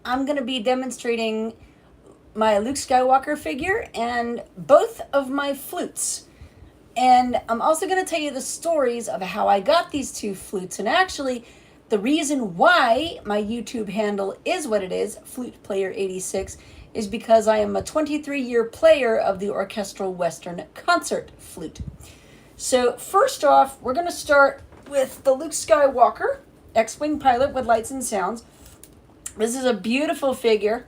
I'm going to be demonstrating my Luke Skywalker figure and both of my flutes. And I'm also going to tell you the stories of how I got these two flutes. And actually, the reason why my YouTube handle is what it is, Flute Player 86, is because I am a 23-year player of the orchestral Western concert flute. So first off, we're going to start with the Luke Skywalker X-Wing pilot with lights and sounds. This is a beautiful figure.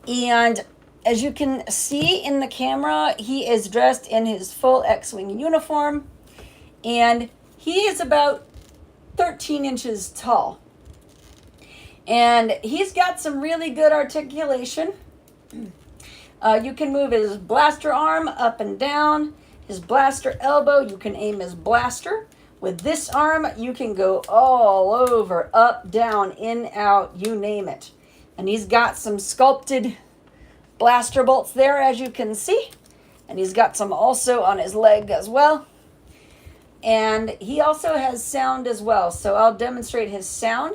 And as you can see in the camera, he is dressed in his full X-Wing uniform. And he is about 13 inches tall. And he's got some really good articulation. You can move his blaster arm up and down. His blaster elbow, you can aim his blaster. With this arm, you can go all over, up, down, in, out, you name it. And he's got some sculpted blaster bolts there, as you can see. And he's got some also on his leg as well. And he also has sound as well. So I'll demonstrate his sound.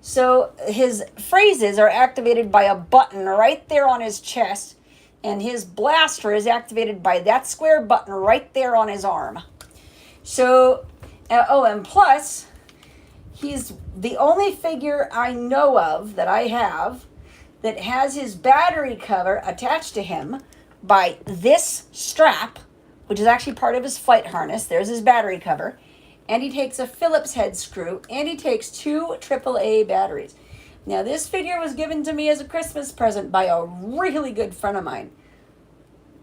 So his phrases are activated by a button right there on his chest. And his blaster is activated by that square button right there on his arm. So, and plus, he's the only figure I know of that I have that has his battery cover attached to him by this strap, which is actually part of his flight harness. There's his battery cover. And he takes a Phillips head screw, and he takes 2 AAA batteries. Now, this figure was given to me as a Christmas present by a really good friend of mine.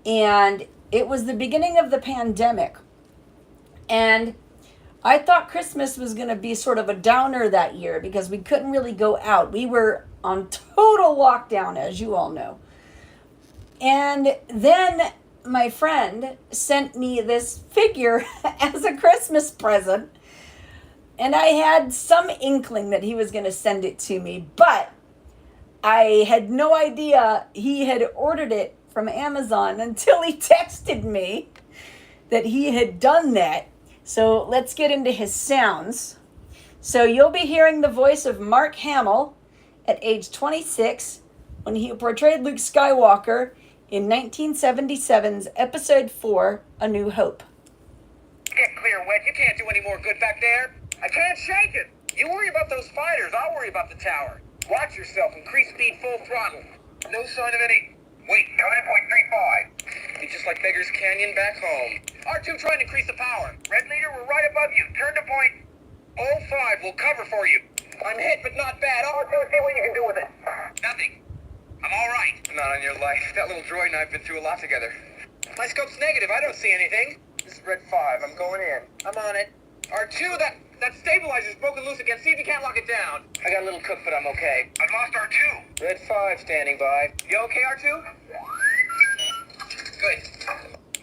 And it was the beginning of the pandemic. And I thought Christmas was going to be sort of a downer that year because we couldn't really go out. We were on total lockdown, as you all know. And then my friend sent me this figure as a Christmas present. And I had some inkling that he was going to send it to me, but I had no idea he had ordered it from Amazon until he texted me that he had done that. So let's get into his sounds. So you'll be hearing the voice of Mark Hamill at age 26 when he portrayed Luke Skywalker in 1977's Episode 4, A New Hope. Get clear, Wet. You can't do any more good back there. I can't shake it. You worry about those fighters. I'll worry about the tower. Watch yourself. Increase speed full throttle. No sign of any... Wait, coming in point 3-5. Be just like Beggar's Canyon back home. R2 trying to increase the power. Red leader, we're right above you. Turn to point 05. We'll cover for you. I'm hit, but not bad. R2, see what you can do with it. Nothing. I'm all right. Not on your life. That little droid and I have been through a lot together. My scope's negative. I don't see anything. This is Red 5. I'm going in. I'm on it. R2, that stabilizer's broken loose again. See if you can't lock it down. I got a little cook, but I'm okay. I've lost R2. Red 5 standing by. You okay, R2? Good.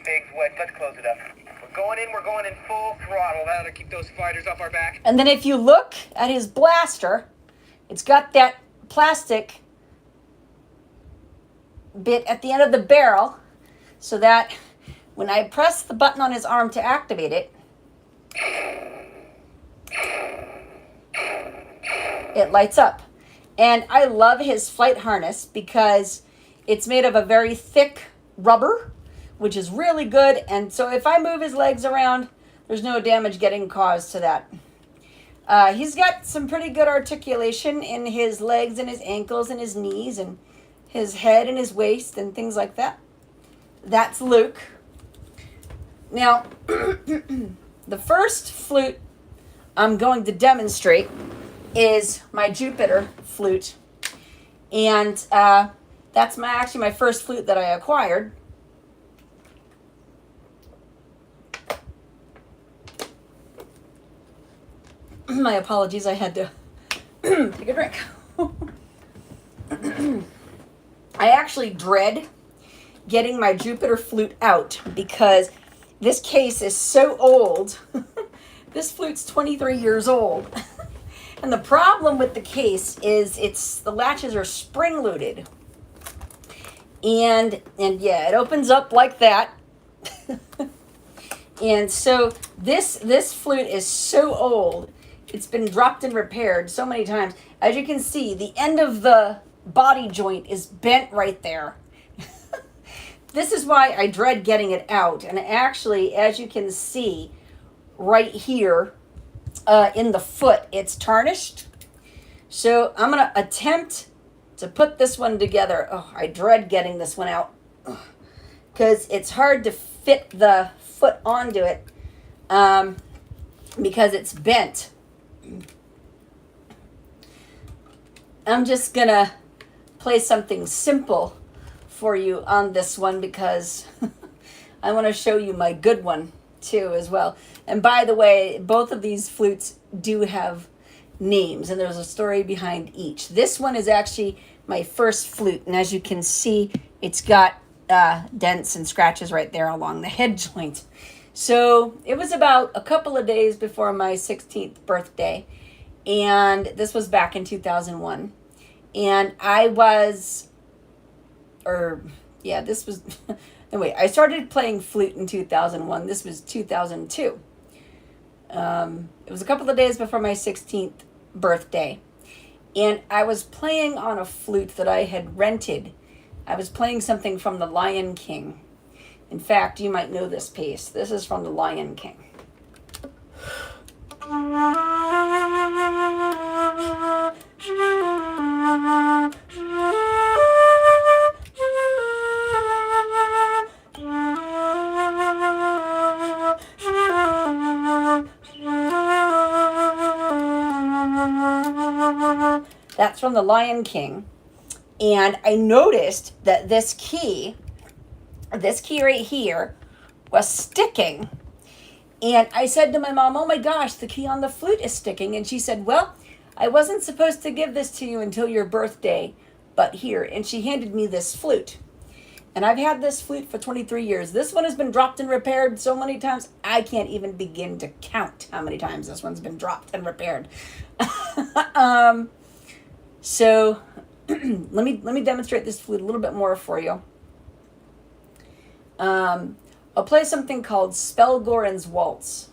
Big's wet. Let's close it up. We're going in full throttle. That'll keep those fighters off our back. And then if you look at his blaster, it's got that plastic bit at the end of the barrel so that when I press the button on his arm to activate it, it lights up. And I love his flight harness because it's made of a very thick rubber, which is really good. And so if I move his legs around, there's no damage getting caused to that. He's got some pretty good articulation in his legs and his ankles and his knees and his head and his waist and things like that. That's Luke. Now, the first flute I'm going to demonstrate is my Jupiter flute. And that's actually my first flute that I acquired. My apologies, I had to take a drink. I actually dread getting my Jupiter flute out because this case is so old. This flute's 23 years old. And the problem with the case is the latches are spring-loaded. And yeah, it opens up like that. And so this flute is so old. It's been dropped and repaired so many times. As you can see, the end of the body joint is bent right there. This is why I dread getting it out. And actually, as you can see right here in the foot, it's tarnished. So I'm going to attempt to put this one together. Oh, I dread getting this one out because it's hard to fit the foot onto it because it's bent. I'm just going to play something simple for you on this one because I want to show you my good one too as well. And by the way, both of these flutes do have names and there's a story behind each. This one is actually my first flute, and as you can see, it's got dents and scratches right there along the head joint. So it was about a couple of days before my 16th birthday, and this was back in 2001. And this was, anyway, I started playing flute in 2001. This was 2002. It was a couple of days before my 16th birthday. And I was playing on a flute that I had rented. I was playing something from The Lion King. In fact, you might know this piece. This is from The Lion King. That's from The Lion King. And I noticed that this key right here was sticking. And I said to my mom, oh my gosh, the key on the flute is sticking. And she said, well, I wasn't supposed to give this to you until your birthday, but here. And she handed me this flute. And I've had this flute for 23 years. This one has been dropped and repaired so many times, I can't even begin to count how many times this one's been dropped and repaired. So let me demonstrate this flute a little bit more for you. I'll play something called Spellgoran's Waltz.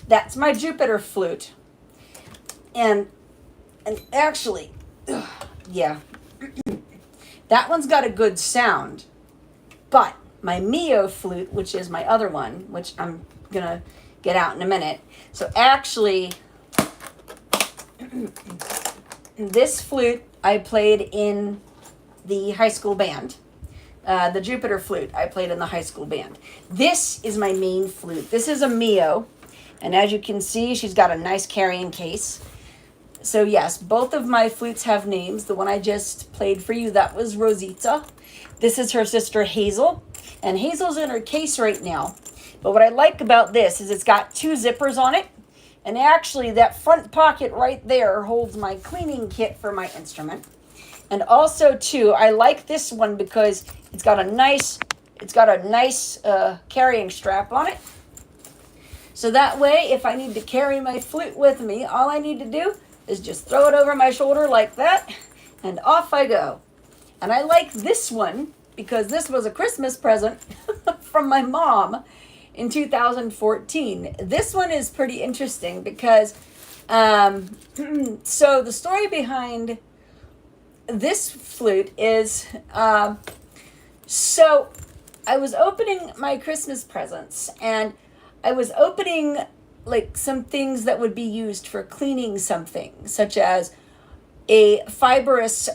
That's my Jupiter flute. And actually, yeah, that one's got a good sound. But my Mio flute, which is my other one, which I'm going to get out in a minute. So actually, this flute I played in the high school band. The Jupiter flute I played in the high school band. This is my main flute. This is a Mio. And as you can see, she's got a nice carrying case. So yes, both of my flutes have names. The one I just played for you, that was Rosita. This is her sister Hazel. And Hazel's in her case right now. But what I like about this is it's got two zippers on it. And actually that front pocket right there holds my cleaning kit for my instrument. And also too, I like this one because it's got a nice carrying strap on it. So that way, if I need to carry my flute with me, all I need to do is just throw it over my shoulder like that, and off I go. And I like this one because this was a Christmas present from my mom in 2014. This one is pretty interesting because, so the story behind this flute is, so I was opening my Christmas presents, and I was opening like some things that would be used for cleaning something, such as a fibrous,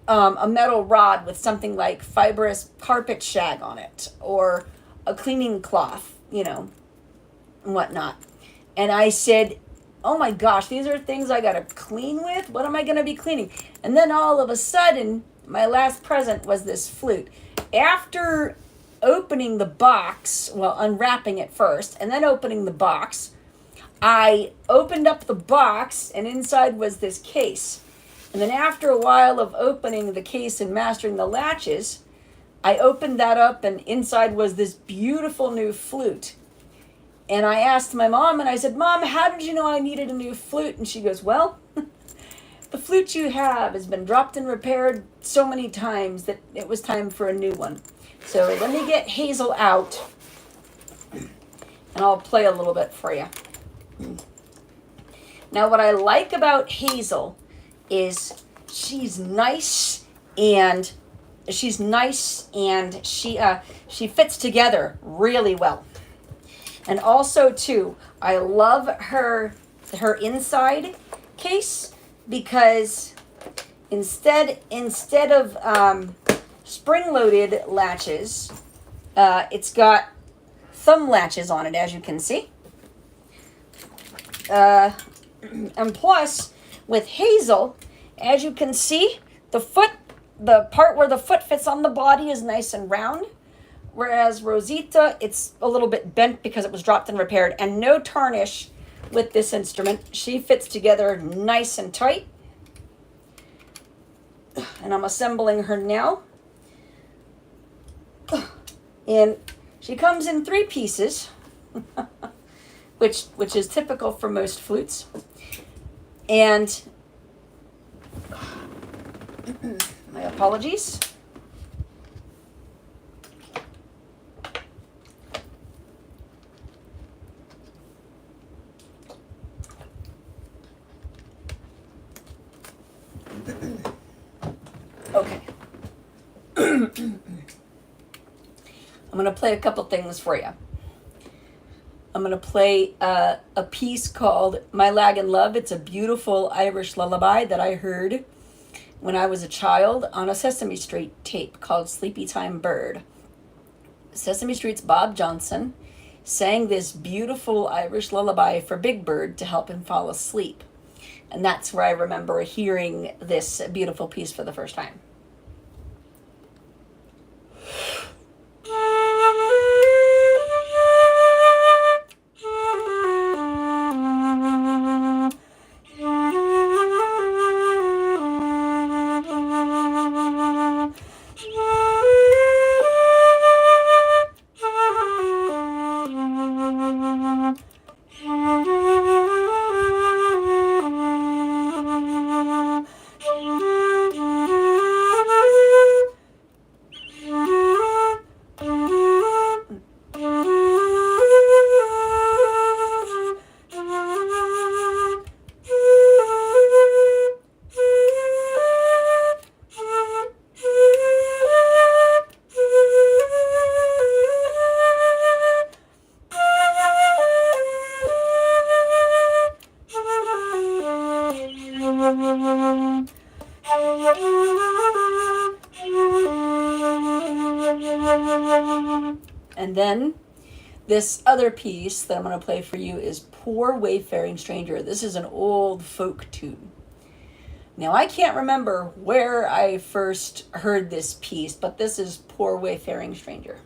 a metal rod with something like fibrous carpet shag on it, or a cleaning cloth, and whatnot. And I said, oh my gosh, these are things I gotta clean with? What am I gonna be cleaning? And then all of a sudden, my last present was this flute. After opening the box, well, unwrapping it first, and then opening the box, I opened up the box, and inside was this case. And then after a while of opening the case and mastering the latches, I opened that up and inside was this beautiful new flute. And I asked my mom and I said, Mom, how did you know I needed a new flute? And she goes, well, the flute you have has been dropped and repaired so many times that it was time for a new one. So let me get Hazel out and I'll play a little bit for you. Now what I like about Hazel is she's nice and she fits together really well. And also too, I love her inside case because instead of spring-loaded latches, it's got thumb latches on it, as you can see. And plus, with Hazel, as you can see, the part where the foot fits on the body is nice and round. Whereas Rosita, it's a little bit bent because it was dropped and repaired. And no tarnish with this instrument. She fits together nice and tight. And I'm assembling her now. And she comes in 3 pieces, which is typical for most flutes. And my apologies. Okay. I'm going to play a couple things for you. I'm going to play a piece called My Lagan Love. It's a beautiful Irish lullaby that I heard when I was a child on a Sesame Street tape called Sleepy Time Bird. Sesame Street's Bob Johnson sang this beautiful Irish lullaby for Big Bird to help him fall asleep. And that's where I remember hearing this beautiful piece for the first time. And then this other piece that I'm going to play for you is Poor Wayfaring Stranger. This is an old folk tune. Now, I can't remember where I first heard this piece, but this is Poor Wayfaring Stranger.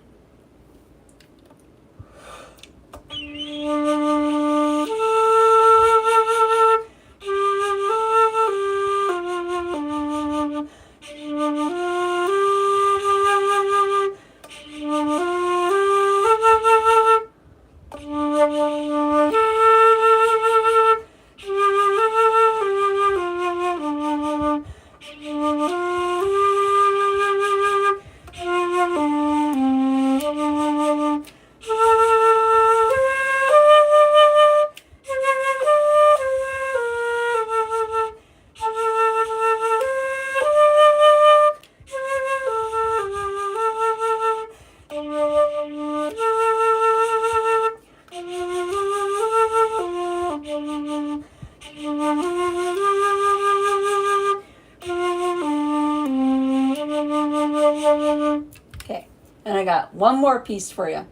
Okay, and I got one more piece for you.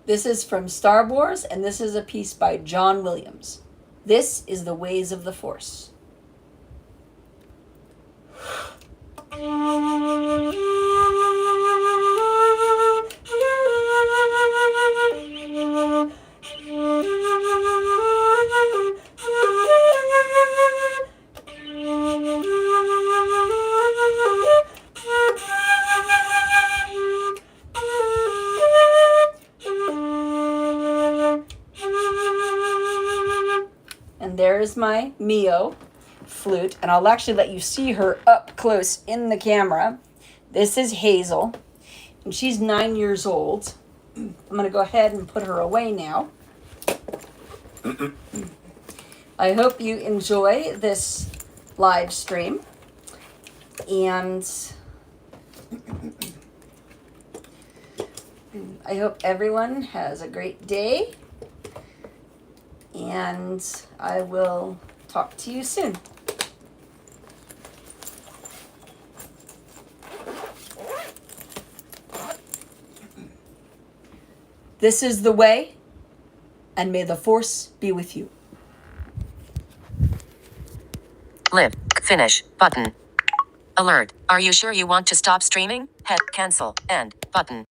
This is from Star Wars, and this is a piece by John Williams. This is The Ways of the Force. is my Mio flute, and I'll actually let you see her up close in the camera. This is Hazel, and she's 9 years old. I'm going to go ahead and put her away now. I hope you enjoy this live stream, and I hope everyone has a great day, and I will talk to you soon. This is the way, and may the force be with you. Live. Finish. Button. Alert. Are you sure you want to stop streaming? Hit cancel. End. Button.